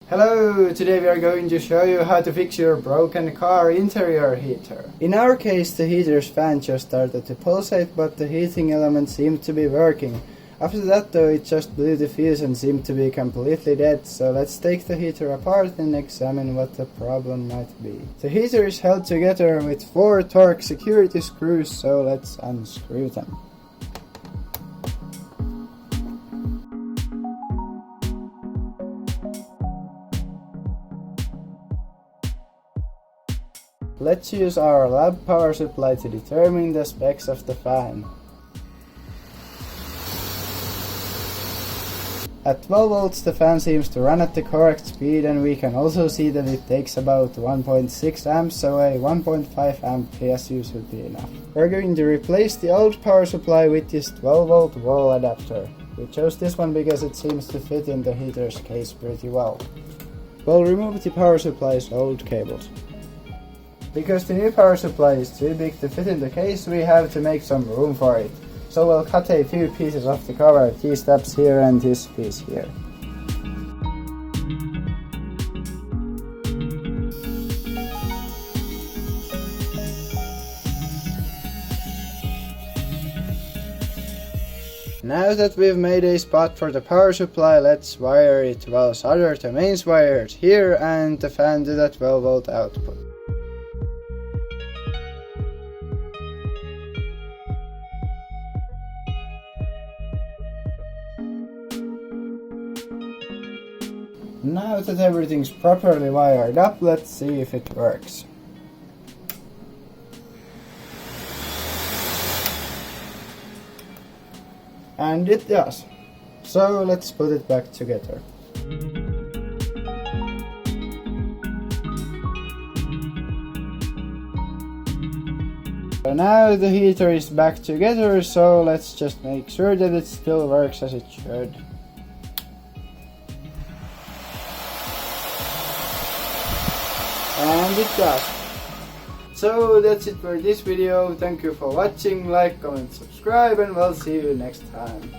Hello! Today we are going to show you how to fix your broken car interior heater. In our case, the heater's fan just started to pulsate, but the heating element seemed to be working. After that though, it just blew the fuse and seemed to be completely dead, so let's take the heater apart and examine what the problem might be. The heater is held together with 4 torque security screws, so let's unscrew them. Let's use our lab power supply to determine the specs of the fan. At 12 volts the fan seems to run at the correct speed, and we can also see that it takes about 1.6 amps, so a 1.5 amp PSU should be enough. We're going to replace the old power supply with this 12 volt wall adapter. We chose this one because it seems to fit in the heater's case pretty well. We'll remove the power supply's old cables. Because the new power supply is too big to fit in the case, we have to make some room for it. So we'll cut a few pieces off the cover, these tabs here and this piece here. Now that we've made a spot for the power supply, let's wire it well solder the mains wires here and the fan to the 12 volt output. Now that everything's properly wired up, let's see if it works. And it does. So let's put it back together. So now the heater is back together, so let's just make sure that it still works as it should. And it does. So that's it for this video. Thank you for watching. Like, comment, subscribe, and we'll see you next time.